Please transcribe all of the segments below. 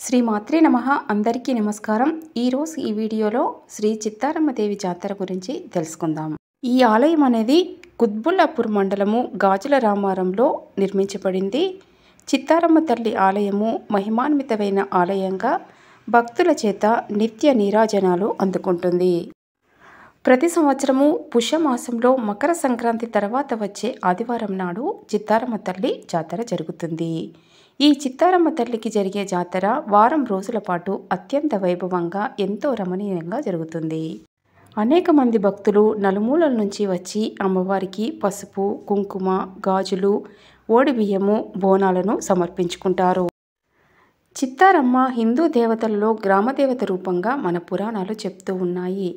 శ్రీమాత్రే నమః. అందరికీ నమస్కారం. ఈరోజు ఈ వీడియోలో శ్రీ చిత్తారమ్మ దేవి జాతర గురించి తెలుసుకుందాం. ఈ ఆలయం అనేది కుత్బుల్లాపూర్ మండలము గాజుల రామారంలో నిర్మించబడింది. చిత్తారమ్మ తల్లి ఆలయము మహిమాన్వితమైన ఆలయంగా భక్తుల చేత నిత్య నీరాజనాలు అందుకుంటుంది. ప్రతి సంవత్సరము పుష్యమాసంలో మకర సంక్రాంతి తర్వాత వచ్చే ఆదివారం నాడు చిత్తారమ్మ తల్లి జాతర జరుగుతుంది. ఈ చిత్తారమ్మ తల్లికి జరిగే జాతర వారం రోజుల పాటు అత్యంత వైభవంగా ఎంతో రమణీయంగా జరుగుతుంది. అనేక మంది భక్తులు నలుమూలల నుంచి వచ్చి అమ్మవారికి పసుపు, కుంకుమ, గాజులు, ఓడిబియ్యము, బోనాలను సమర్పించుకుంటారు. చిత్తారమ్మ హిందూ దేవతలలో గ్రామదేవత రూపంగా మన పురాణాలు చెప్తూ ఉన్నాయి.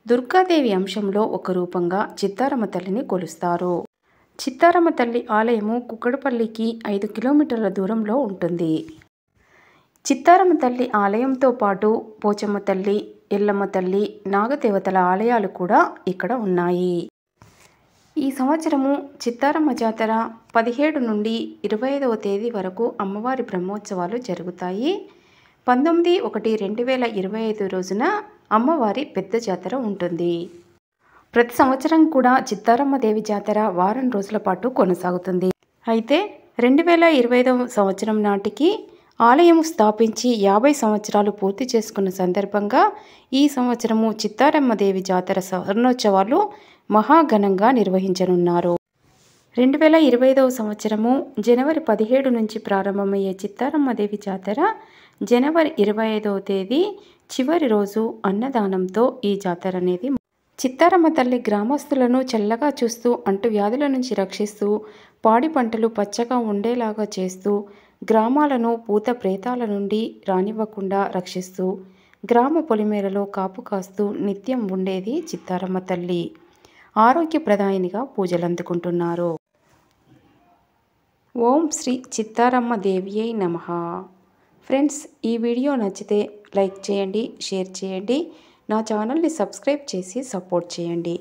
దుర్గాదేవి అంశంలో ఒక రూపంగా చిత్తారమ్మ తల్లిని కొలుస్తారు. చిత్తారమ్మ తల్లి ఆలయము కుక్కడపల్లికి 5 కిలోమీటర్ల దూరంలో ఉంటుంది. చిత్తారమ్మ తల్లి ఆలయంతో పాటు పోచమ్మ తల్లి, ఎల్లమ్మ తల్లి, నాగదేవతల ఆలయాలు కూడా ఇక్కడ ఉన్నాయి. ఈ సంవత్సరము చిత్తారమ్మ జాతర 17 నుండి 25వ తేదీ వరకు అమ్మవారి బ్రహ్మోత్సవాలు జరుగుతాయి. 19/1/2025 రోజున అమ్మవారి పెద్ద జాతర ఉంటుంది. ప్రతి సంవత్సరం కూడా చిత్తారమ్మ దేవి జాతర వారం రోజుల పాటు కొనసాగుతుంది. అయితే 2025వ సంవత్సరం నాటికి ఆలయం స్థాపించి 50 సంవత్సరాలు పూర్తి చేసుకున్న సందర్భంగా ఈ సంవత్సరము చిత్తారమ్మ దేవి జాతర స్వర్ణోత్సవాలు మహాఘనంగా నిర్వహించనున్నారు. 2025వ సంవత్సరము జనవరి 17 నుంచి ప్రారంభమయ్యే చిత్తారమ్మ దేవి జాతర జనవరి 25వ తేదీ చివరి రోజు అన్నదానంతో ఈ జాతర అనేది. చిత్తారమ్మ తల్లి గ్రామస్తులను చల్లగా చూస్తూ, అంటువ్యాధుల నుంచి రక్షిస్తూ, పాడి పంటలు పచ్చగా ఉండేలాగా చేస్తూ, గ్రామాలను భూత ప్రేతాల నుండి రానివ్వకుండా రక్షిస్తూ, గ్రామ పొలిమేరలో కాపు కాస్తూ నిత్యం ఉండేది చిత్తారమ్మ తల్లి. ఆరోగ్యప్రదాయినిగా పూజలందుకుంటున్నారు. ఓం శ్రీ చిత్తారమ్మ దేవియై నమః. ఫ్రెండ్స్, ఈ వీడియో నచ్చితే లైక్ చేయండి, షేర్ చేయండి, నా ఛానల్ని సబ్స్క్రైబ్ చేసి సపోర్ట్ చేయండి.